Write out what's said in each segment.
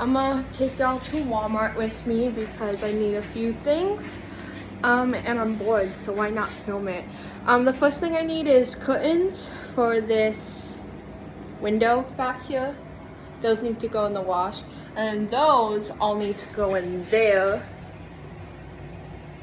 I'm gonna take y'all to Walmart with me because I need a few things. And I'm bored, so why not film it? The first thing I need is curtains for this window back here. Those need to go in the wash. And those all need to go in there.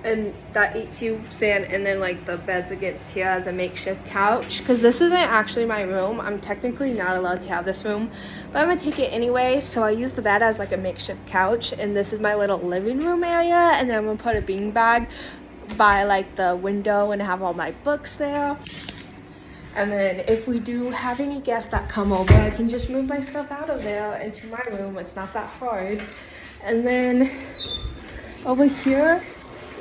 And that 8-tube stand, and then like the beds against here as a makeshift couch, because this isn't actually my room. I'm technically not allowed to have this room, but I'm gonna take it anyway. So I use the bed as like a makeshift couch, and this is my little living room area. And then I'm gonna put a beanbag by like the window and have all my books there. And then if we do have any guests that come over, I can just move my stuff out of there into my room. It's not that hard. And then over here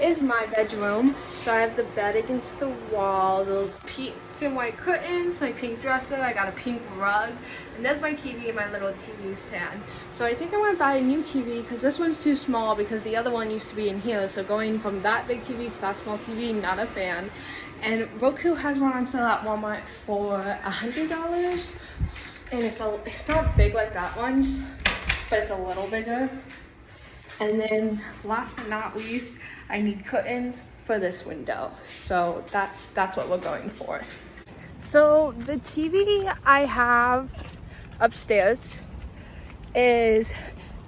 is my bedroom. So I have the bed against the wall, the pink and white curtains, my pink dresser, I got a pink rug, and there's my TV and my little TV stand. So I think I want to buy a new TV because this one's too small because the other one used to be in here. So going from that big TV to that small TV, not a fan. And Roku has one on sale at Walmart for $100, and it's not big like that one's, but it's a little bigger. And then last but not least, I need curtains for this window. So that's what we're going for. So the TV I have upstairs is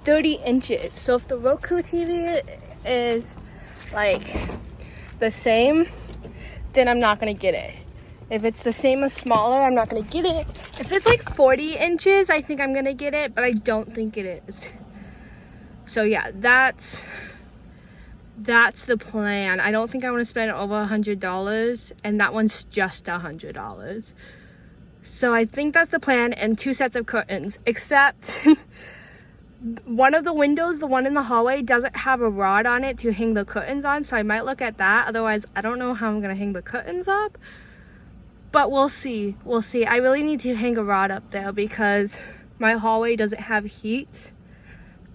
30 inches. So if the Roku TV is like the same, then I'm not gonna get it. If it's the same or smaller, I'm not gonna get it. If it's like 40 inches, I think I'm gonna get it, but I don't think it is. So yeah, that's the plan. I don't think I want to spend over $100, and that one's just $100. So I think that's the plan, and 2 sets of curtains, except one of the windows, the one in the hallway, doesn't have a rod on it to hang the curtains on, so I might look at that. Otherwise, I don't know how I'm gonna hang the curtains up, but we'll see. I really need to hang a rod up there because my hallway doesn't have heat.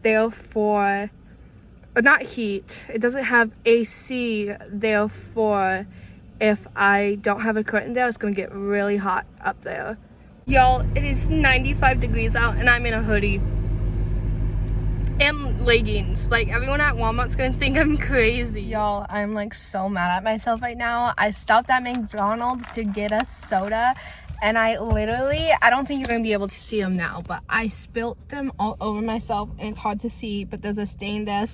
Therefore, not heat, it doesn't have AC, therefore if I don't have a curtain there, it's gonna get really hot up there. Y'all, it is 95 degrees out and I'm in a hoodie and leggings. Like, everyone at Walmart's gonna think I'm crazy. Y'all, I'm like so mad at myself right now. I stopped at McDonald's to get a soda, and I don't think you're gonna be able to see them now, but I spilt them all over myself, and it's hard to see, but there's a stain there.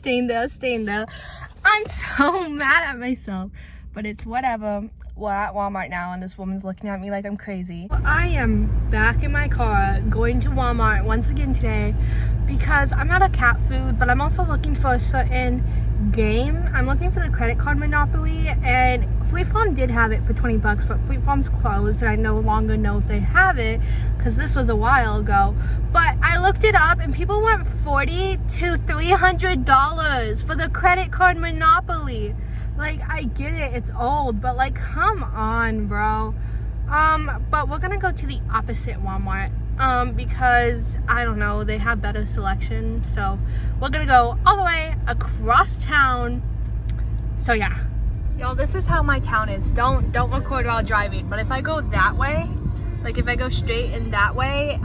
I'm so mad at myself, but it's whatever. We're at Walmart now, and this woman's looking at me like I'm crazy. I am back in my car, going to Walmart once again today, because I'm out of cat food, but I'm also looking for a certain game. I'm looking for the credit card Monopoly, and Fleet Farm did have it for 20 bucks, but Fleet Farm's closed, and I no longer know if they have it because this was a while ago. But I looked it up, and people want $40 to $300 for the credit card Monopoly. Like, I get it, it's old, but like, come on, bro. But we're gonna go to the opposite Walmart because I don't know, they have better selection. So we're gonna go all the way across town. So yeah. Y'all, this is how my town is. Don't record while driving, but if I go that way, like if I go straight in that way,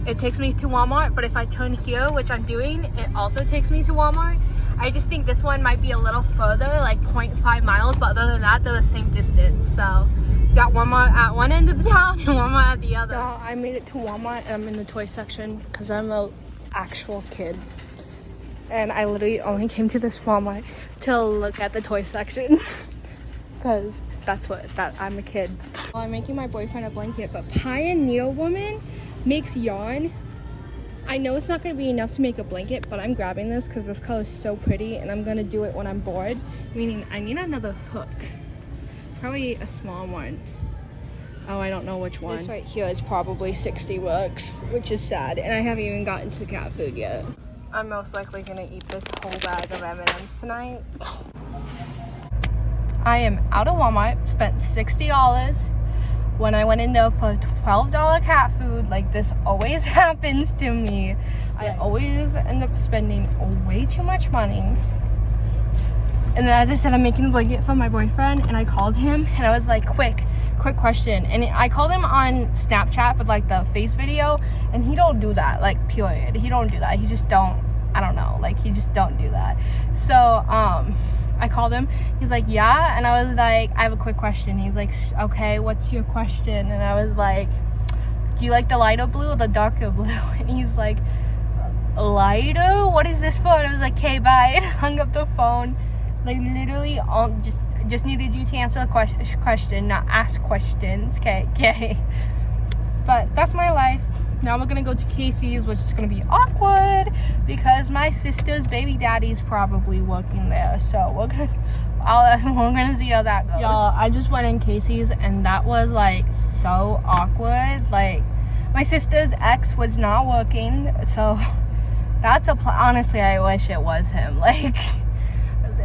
it takes me to Walmart, but if I turn here, which I'm doing, it also takes me to Walmart. I just think this one might be a little further, like 0.5 miles, but other than that, they're the same distance. So you got Walmart at one end of the town and Walmart at the other. Y'all, I made it to Walmart and I'm in the toy section because I'm an actual kid. And I literally only came to this Walmart to look at the toy section because I'm a kid. Well, I'm making my boyfriend a blanket, but Pioneer Woman makes yarn. I know it's not going to be enough to make a blanket, but I'm grabbing this because this color is so pretty, and I'm going to do it when I'm bored. Meaning I need another hook. Probably a small one. Oh, I don't know which one. This right here is probably 60 bucks, which is sad, and I haven't even gotten to cat food yet. I'm most likely going to eat this whole bag of M&Ms tonight. I am out of Walmart, spent $60. When I went in there for $12 cat food, like this always happens to me. I always end up spending way too much money. And then, as I said, I'm making a blanket for my boyfriend, and I called him and I was like, quick, quick question. And I called him on Snapchat with like the face video, and he don't do that, like, period. He don't do that. He just don't, I don't know, like, he just don't do that. So I called him. He's like, yeah. And I was like, I have a quick question. He's like, okay, what's your question? And I was like, do you like the lighter blue or the darker blue? And he's like, lighter? What is this for? And I was like, okay, bye. And hung up the phone. Like, literally, just needed you to answer the question, not ask questions. Okay. But that's my life. Now we're gonna go to Casey's, which is gonna be awkward because my sister's baby daddy's probably working there. So we're gonna see how that goes. Y'all, I just went in Casey's and that was like so awkward. Like, my sister's ex was not working, so that's honestly, I wish it was him. Like,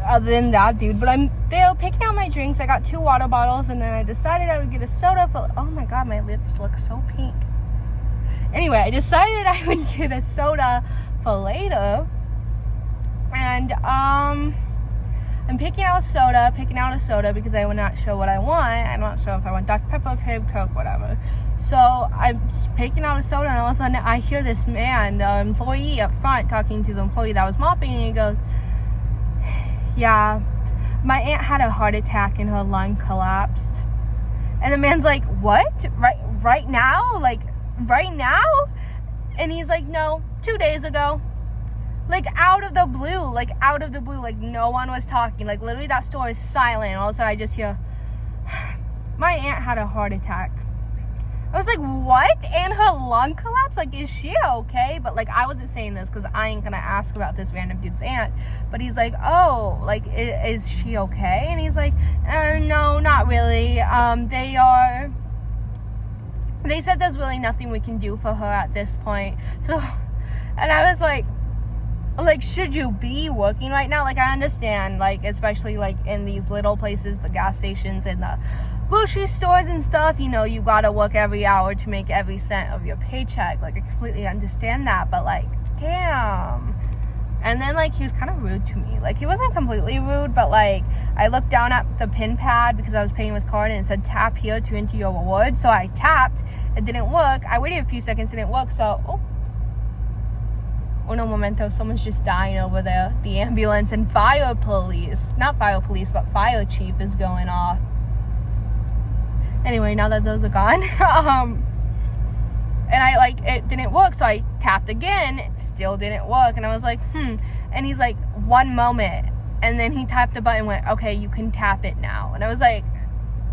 other than that, dude. But they were picking out my drinks. I got 2 water bottles, and then I decided I would get a soda for. Oh my god, my lips look so pink. Anyway, I decided I would get a soda for later, and I'm picking out a soda because I was not sure what I want. I'm not sure if I want Dr. Pepper, Pib, Coke, whatever. So I'm just picking out a soda, and all of a sudden I hear this man, the employee up front, talking to the employee that was mopping, and he goes, yeah, my aunt had a heart attack and her lung collapsed. And the man's like, what? Right now? Like, right now? And he's like, no, 2 days ago. Like, out of the blue, like no one was talking. Like, literally that store is silent. All of a sudden I just hear, my aunt had a heart attack. I was like, what? And her lung collapsed? Like, is she okay? But, like, I wasn't saying this because I ain't gonna ask about this random dude's aunt. But he's like, oh, like, is she okay? And he's like, no, not really. They said there's really nothing we can do for her at this point. So, and I was like, should you be working right now? Like, I understand, like, especially, like, in these little places, the gas stations and the grocery stores and stuff, you know, you gotta work every hour to make every cent of your paycheck. Like, I completely understand that, but, like, damn. And then, like, he was kind of rude to me. Like, he wasn't completely rude, but, like, I looked down at the pin pad because I was paying with card, and it said tap here to enter your reward. So I tapped. It didn't work. I waited a few seconds, it didn't work. So, uno momento, someone's just dying over there. The ambulance and fire chief is going off. Anyway, now that those are gone, and it didn't work, so I tapped again, it still didn't work, and I was like, and he's like, 1 moment, and then he tapped the button and went, okay, you can tap it now, and I was like,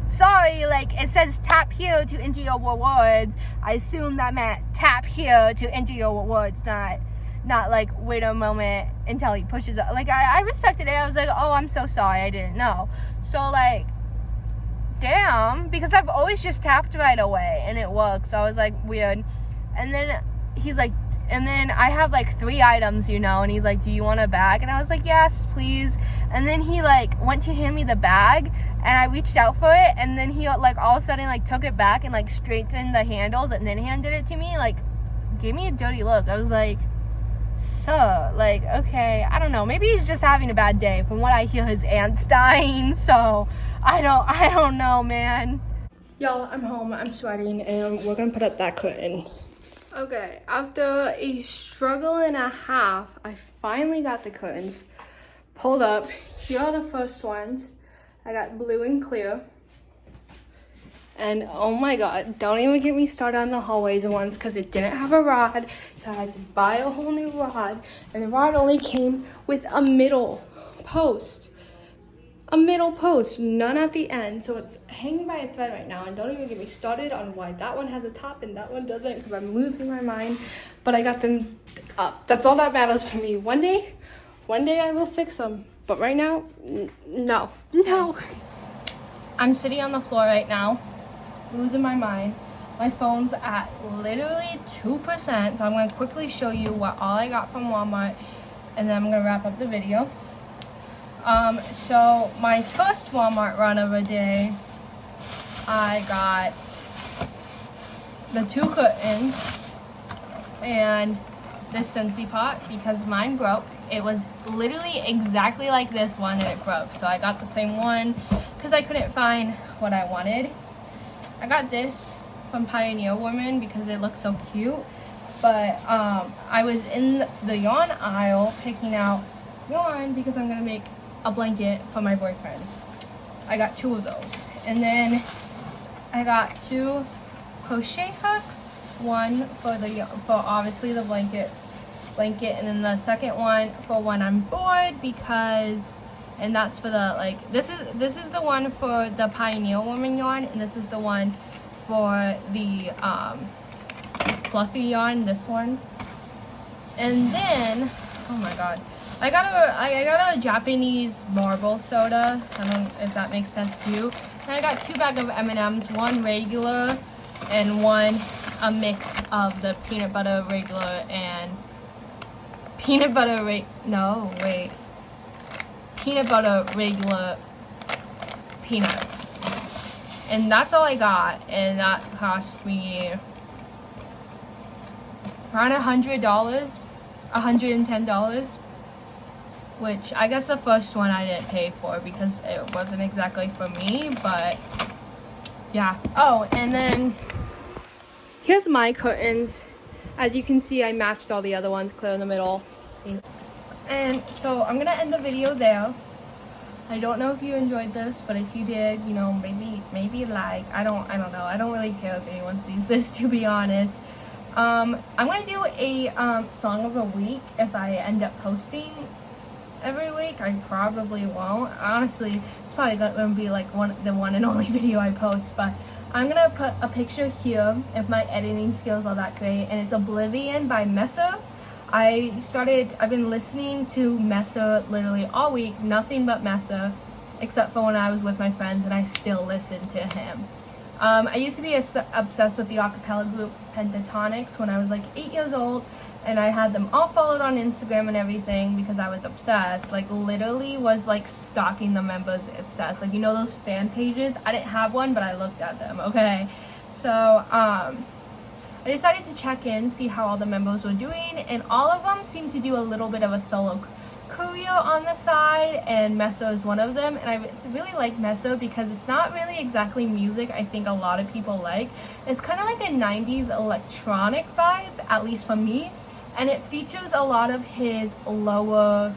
sorry, like, it says tap here to enter your rewards. I assume that meant tap here to enter your rewards, not like, wait a moment until he pushes it. Like, I respected it. I was like, oh, I'm so sorry, I didn't know. So, like, damn, because I've always just tapped right away and it works. So I was like, weird. And then he's like, and then I have like 3 items, you know, and he's like, do you want a bag? And I was like, yes, please. And then he like went to hand me the bag, and I reached out for it, and then he like all of a sudden like took it back and like straightened the handles and then handed it to me, like gave me a dirty look. I was like, so, like, okay, I don't know, maybe he's just having a bad day. From what I hear, his aunt's dying, so I don't know, man. Y'all, I'm home, I'm sweating, and we're gonna put up that curtain. Okay, after a struggle and a half, I finally got the curtains pulled up. Here are the first ones. I got blue and clear. And oh my god, don't even get me started on the hallways ones because it didn't have a rod, so I had to buy a whole new rod, and the rod only came with a middle post, none at the end, so it's hanging by a thread right now. And don't even get me started on why that one has a top and that one doesn't, because I'm losing my mind. But I got them up. That's all that matters for me. One day I will fix them, but right now, no. I'm sitting on the floor right now, losing my mind. My phone's at literally 2%, so I'm going to quickly show you what all I got from Walmart, and then I'm going to wrap up the video. So my first Walmart run of the day, I got the 2 curtains and this Scentsy pot because mine broke. It was literally exactly like this one and it broke, so I got the same one because I couldn't find what I wanted. I got this from Pioneer Woman because it looks so cute. But I was in the yarn aisle picking out yarn because I'm gonna make a blanket for my boyfriend. I got 2 of those, and then I got 2 crochet hooks. One for obviously the blanket, and then the second one for when I'm bored, because, and that's for the, like, this is the one for the Pioneer Woman yarn, and this is the one for the fluffy yarn, this one. And then, oh my god, I got a Japanese marble soda. I don't know if that makes sense to you. And I got 2 bags of M&Ms, one regular and one a mix of the peanut butter regular and peanut butter regular peanuts. And that's all I got, and that cost me around $100, $110, which I guess the first one I didn't pay for because it wasn't exactly for me, but yeah. Oh, and then here's my curtains. As you can see, I matched all the other ones, clear in the middle. And so I'm gonna end the video there. I don't know if you enjoyed this, but if you did, you know, maybe like, I don't know. I don't really care if anyone sees this, to be honest. I'm gonna do a song of the week if I end up posting every week. I probably won't. Honestly, it's probably gonna be like the one and only video I post, but I'm gonna put a picture here if my editing skills are that great, and it's Oblivion by Mesa. I've been listening to Mesa literally all week, nothing but Mesa, except for when I was with my friends, and I still listen to him. I used to be obsessed with the acapella group Pentatonics when I was like 8 years old, and I had them all followed on Instagram and everything because I was obsessed. Like, literally was like stalking the members, obsessed. Like, you know those fan pages? I didn't have one, but I looked at them, okay? So, I decided to check in, see how all the members were doing, and all of them seemed to do a little bit of a solo career on the side, and Mesa is one of them. And I really like Mesa because it's not really exactly music I think a lot of people like. It's kind of like a 90s electronic vibe, at least for me, and it features a lot of his lower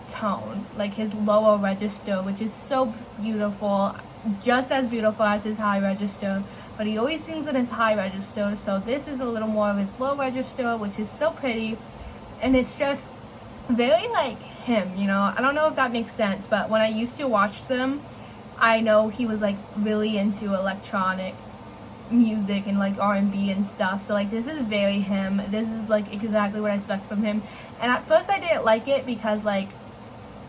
tone, like his lower register, which is so beautiful, just as beautiful as his high register, but he always sings in his high register, so this is a little more of his low register, which is so pretty, and it's just very like him, you know. I don't know if that makes sense, but when I used to watch them, I know he was like really into electronic music and like R&B and stuff, so like this is very him. This is like exactly what I expect from him, and at first I didn't like it because, like,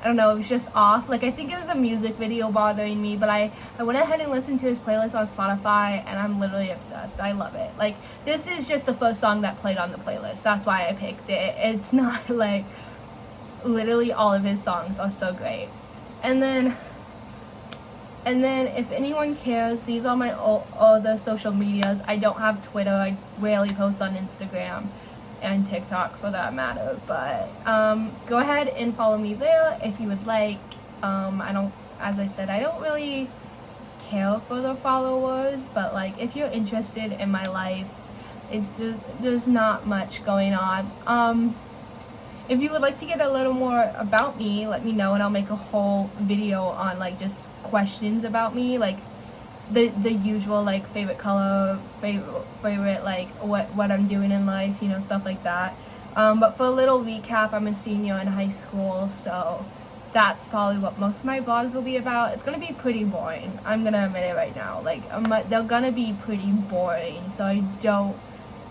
I don't know, it was just off. Like, I think it was the music video bothering me, but I went ahead and listened to his playlist on Spotify, and I'm literally obsessed. I love it. Like, this is just the first song that played on the playlist. That's why I picked it. It's not like, literally all of his songs are so great. And then if anyone cares, these are my other social medias. I don't have Twitter. I rarely post on Instagram and TikTok for that matter, but go ahead and follow me there if you would like. As I said, I don't really care for the followers, but like, if you're interested in my life, there's not much going on. If you would like to get a little more about me, let me know, and I'll make a whole video on like just questions about me, like the usual, like favorite color, favorite like what I'm doing in life, you know, stuff like that. But for a little recap, I'm a senior in high school, so that's probably what most of my vlogs will be about. It's gonna be pretty boring, I'm gonna admit it right now. Like, they're gonna be pretty boring, so I don't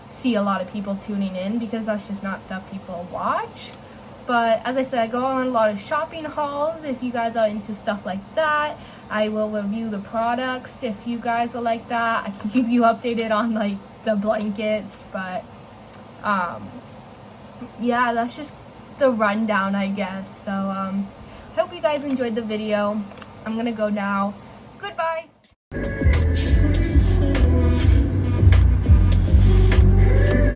see a lot of people tuning in because that's just not stuff people watch. But as I said, I go on a lot of shopping hauls. If you guys are into stuff like that, I will review the products. If you guys will like that, I can keep you updated on like the blankets. But yeah, that's just the rundown, I guess. So hope you guys enjoyed the video. I'm gonna go now. Goodbye.